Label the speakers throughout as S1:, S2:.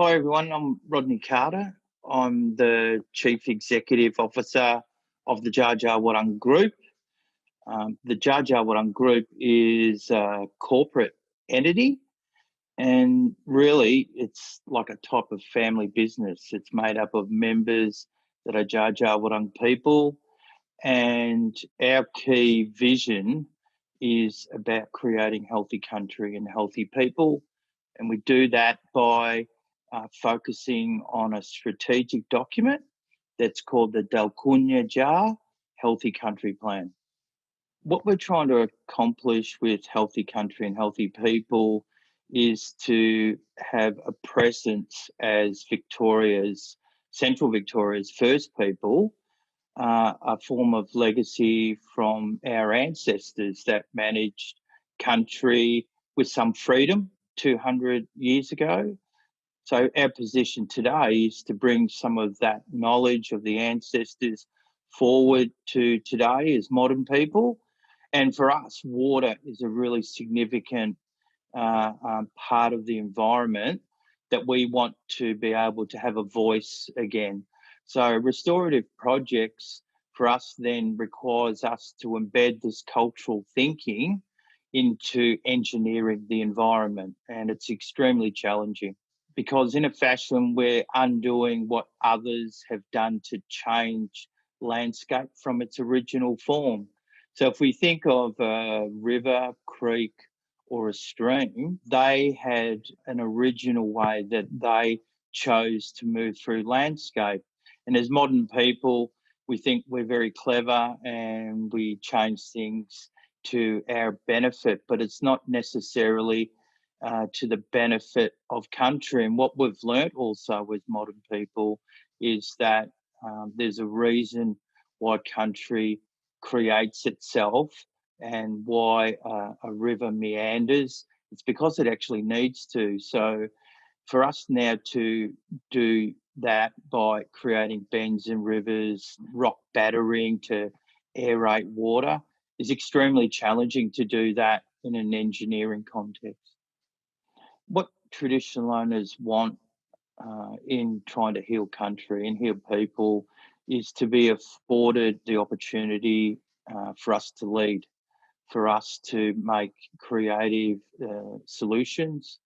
S1: Hi everyone, I'm Rodney Carter. I'm the Chief Executive Officer of the Dja Dja Wurrung Group. The Dja Dja Wurrung Group is a corporate entity, and really it's like a type of family business. It's made up of members that are Dja Dja Wurrung people, and our key vision is about creating healthy country and healthy people. And we do that by focusing on a strategic document that's called the Dalkunya Jar Healthy Country Plan. What we're trying to accomplish with healthy country and healthy people is to have a presence as Central Victoria's first people, a form of legacy from our ancestors that managed country with some freedom 200 years ago. So our position today is to bring some of that knowledge of the ancestors forward to today as modern people. And for us, water is a really significant part of the environment that we want to be able to have a voice again. So restorative projects for us then requires us to embed this cultural thinking into engineering the environment. And it's extremely challenging because in a fashion we're undoing what others have done to change landscape from its original form. So if we think of a river, creek, or a stream, they had an original way that they chose to move through landscape. And as modern people, we think we're very clever and we change things to our benefit, but it's not necessarily to the benefit of country. And what we've learnt also with modern people is that there's a reason why country creates itself and why a river meanders. It's because it actually needs to. So for us now to do that by creating bends and rivers, rock battering to aerate water is extremely challenging to do that in an engineering context. What traditional owners want in trying to heal country and heal people is to be afforded the opportunity for us to lead, for us to make creative solutions,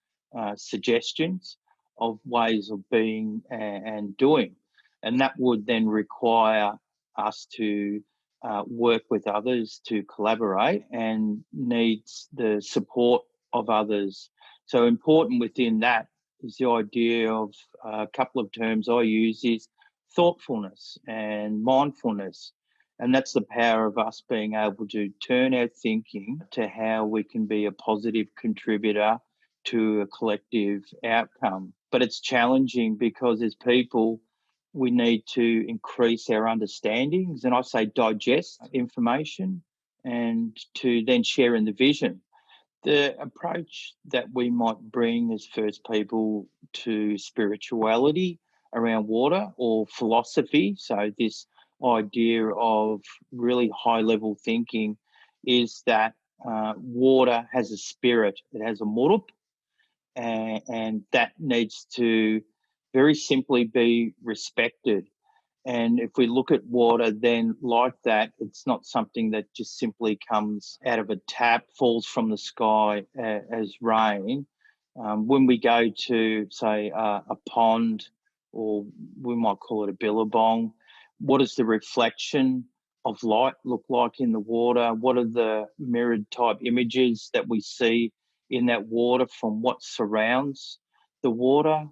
S1: suggestions of ways of being and doing. And that would then require us to work with others to collaborate and needs the support of others. So important within that is the idea of a couple of terms I use is thoughtfulness and mindfulness. And that's the power of us being able to turn our thinking to how we can be a positive contributor to a collective outcome. But it's challenging because as people, we need to increase our understandings, and I say digest information and to then share in the vision. The approach that we might bring as first people to spirituality around water or philosophy, so this idea of really high level thinking is that water has a spirit, it has a murup, and that needs to very simply be respected. And if we look at water, then like that, it's not something that just simply comes out of a tap, falls from the sky as rain. When we go to, say, a pond, or we might call it a billabong, what does the reflection of light look like in the water? What are the mirrored type images that we see in that water from what surrounds the water?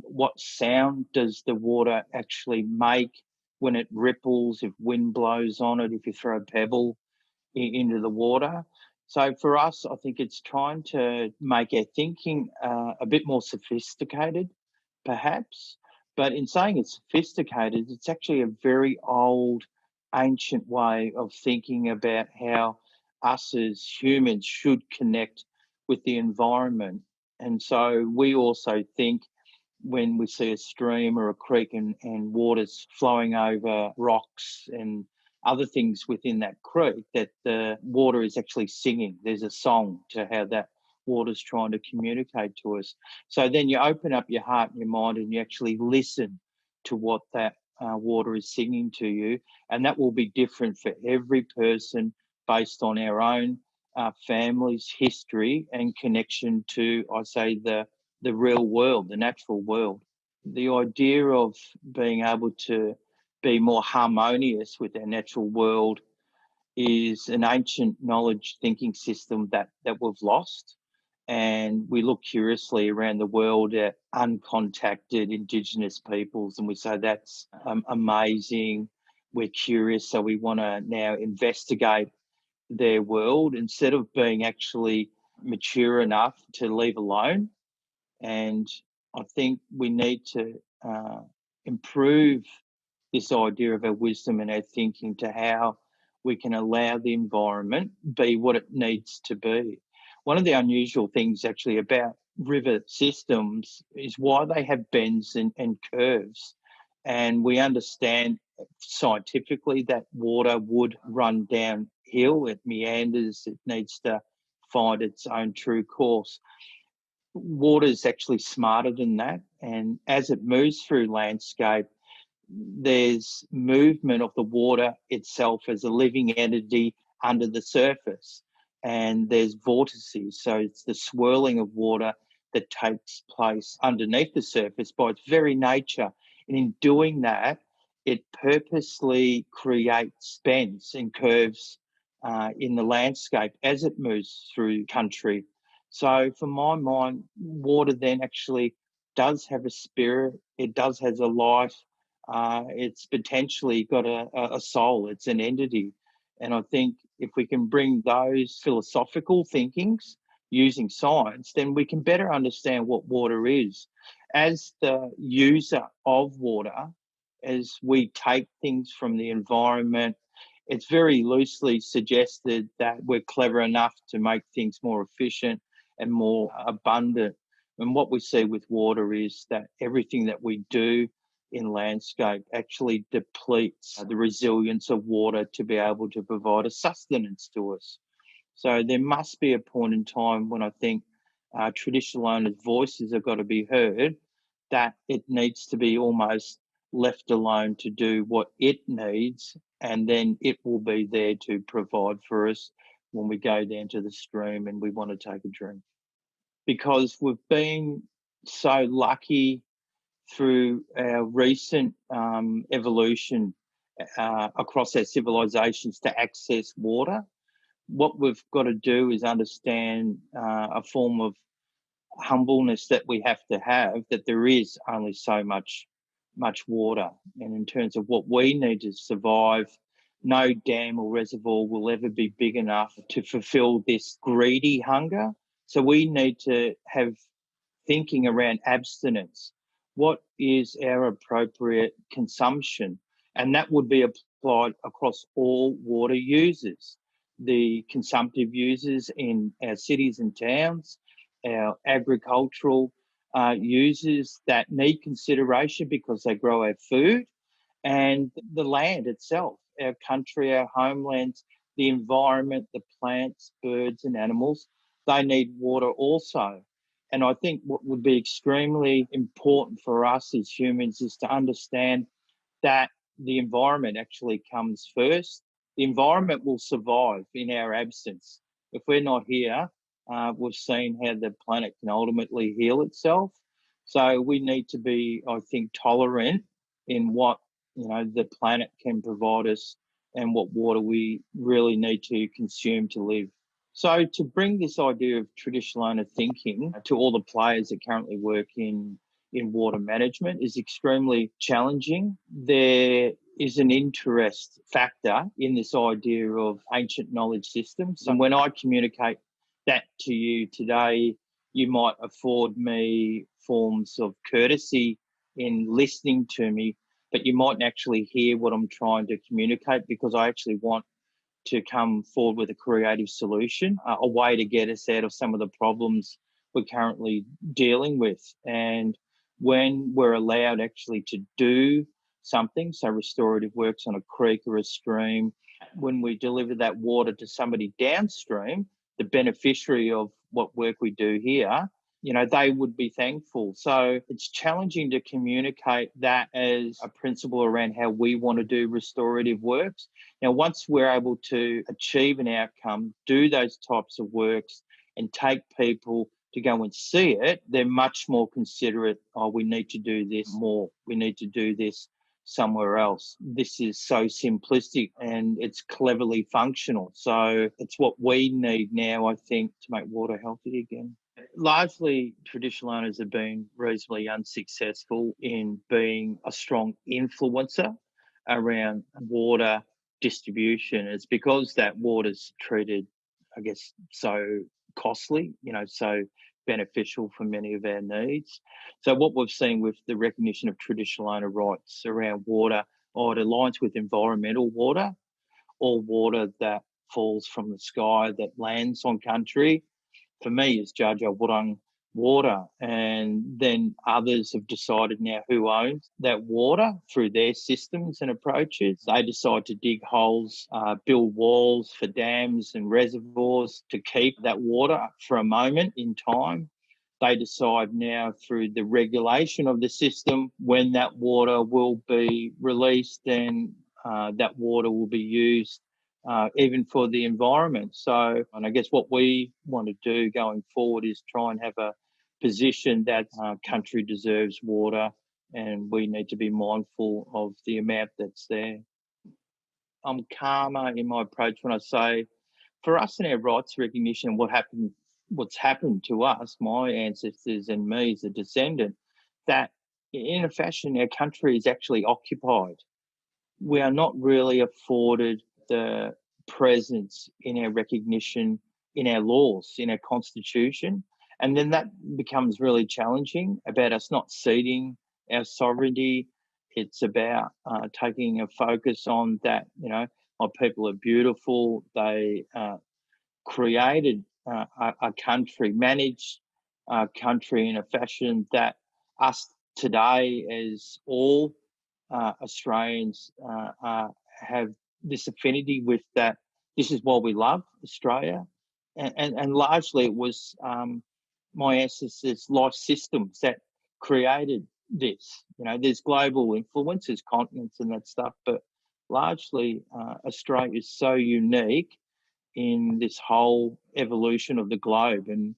S1: What sound does the water actually make when it ripples, if wind blows on it, if you throw a pebble into the water? So for us, I think it's trying to make our thinking a bit more sophisticated, perhaps. But in saying it's sophisticated, it's actually a very old, ancient way of thinking about how us as humans should connect with the environment. And so we also think when we see a stream or a creek and water's flowing over rocks and other things within that creek, that the water is actually singing. There's a song to how that water's trying to communicate to us. So then you open up your heart and your mind and you actually listen to what that water is singing to you. And that will be different for every person based on our own family's history and connection to, I say, the real world, the natural world. The idea of being able to be more harmonious with our natural world is an ancient knowledge thinking system that we've lost. And we look curiously around the world at uncontacted Indigenous peoples and we say that's amazing. We're curious, so we want to now investigate their world instead of being actually mature enough to leave alone. And I think we need to improve this idea of our wisdom and our thinking to how we can allow the environment be what it needs to be. One of the unusual things actually about river systems is why they have bends and curves. And we understand scientifically that water would run downhill, it meanders, it needs to find its own true course. Water is actually smarter than that. And as it moves through landscape, there's movement of the water itself as a living entity under the surface. And there's vortices. So it's the swirling of water that takes place underneath the surface by its very nature. And in doing that, it purposely creates bends and curves in the landscape as it moves through country. So, for my mind, water then actually does have a spirit, it does has a life, it's potentially got a soul, it's an entity. And I think if we can bring those philosophical thinkings using science, then we can better understand what water is. As the user of water, as we take things from the environment, it's very loosely suggested that we're clever enough to make things more efficient and more abundant. And what we see with water is that everything that we do in landscape actually depletes the resilience of water to be able to provide a sustenance to us. So there must be a point in time when I think traditional owners' voices have got to be heard, that it needs to be almost left alone to do what it needs, and then it will be there to provide for us when we go down to the stream and we want to take a drink. Because we've been so lucky through our recent evolution across our civilizations to access water. What we've got to do is understand a form of humbleness that we have to have, that there is only so much water. And in terms of what we need to survive, no dam or reservoir will ever be big enough to fulfill this greedy hunger. So we need to have thinking around abstinence. What is our appropriate consumption? And that would be applied across all water users, the consumptive users in our cities and towns, our agricultural users that need consideration because they grow our food, and the land itself, our country, our homelands, the environment, the plants, birds, and animals, they need water also. And I think what would be extremely important for us as humans is to understand that the environment actually comes first. The environment will survive in our absence. If we're not here, we've seen how the planet can ultimately heal itself. So we need to be, I think, tolerant in what the planet can provide us and what water we really need to consume to live. So to bring this idea of traditional owner thinking to all the players that currently work in water management is extremely challenging. There is an interest factor in this idea of ancient knowledge systems. And when I communicate that to you today, you might afford me forms of courtesy in listening to me, but you mightn't actually hear what I'm trying to communicate, because I actually want to come forward with a creative solution, a way to get us out of some of the problems we're currently dealing with. And when we're allowed actually to do something, so restorative works on a creek or a stream, when we deliver that water to somebody downstream, the beneficiary of what work we do here, they would be thankful. So it's challenging to communicate that as a principle around how we want to do restorative works. Now, once we're able to achieve an outcome, do those types of works, and take people to go and see it, they're much more considerate. Oh, we need to do this more. We need to do this somewhere else. This is so simplistic and it's cleverly functional. So it's what we need now, I think, to make water healthy again. Largely, traditional owners have been reasonably unsuccessful in being a strong influencer around water distribution. It's because that water's treated, I guess, so costly, so beneficial for many of our needs. So what we've seen with the recognition of traditional owner rights around water, it aligns with environmental water, or water that falls from the sky that lands on country. For me, is Dja Dja Wurrung water. And then others have decided now who owns that water through their systems and approaches. They decide to dig holes, build walls for dams and reservoirs to keep that water for a moment in time. They decide now through the regulation of the system when that water will be released, and that water will be used even for the environment. So, and I guess what we want to do going forward is try and have a position that country deserves water, and we need to be mindful of the amount that's there. I'm calmer in my approach when I say, for us in our rights recognition, what's happened to us, my ancestors and me as a descendant, that in a fashion our country is actually occupied. We are not really afforded the presence in our recognition, in our laws, in our constitution. And then that becomes really challenging about us not ceding our sovereignty. It's about taking a focus on that, my people are beautiful. They created a country, managed a country in a fashion that us today, as all Australians, have this affinity with that. This is why we love Australia. And largely it was my ancestors' life systems that created this. There's global influences, continents and that stuff, but largely Australia is so unique in this whole evolution of the globe and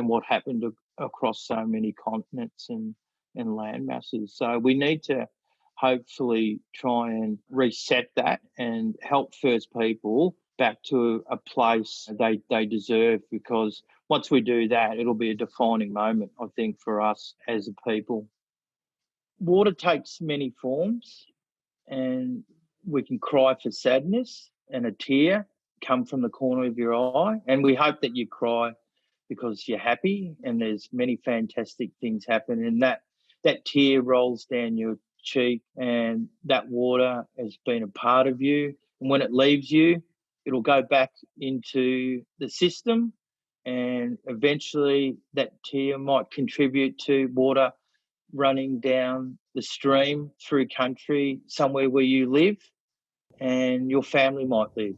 S1: what happened across so many continents and land masses. So we need to hopefully try and reset that and help First People back to a place they deserve, because once we do that, it'll be a defining moment, I think, for us as a people. Water takes many forms, and we can cry for sadness, and a tear come from the corner of your eye, and we hope that you cry because you're happy and there's many fantastic things happen, and that tear rolls down your cheek, and that water has been a part of you, and when it leaves you, it'll go back into the system, and eventually that tear might contribute to water running down the stream through country somewhere where you live and your family might live.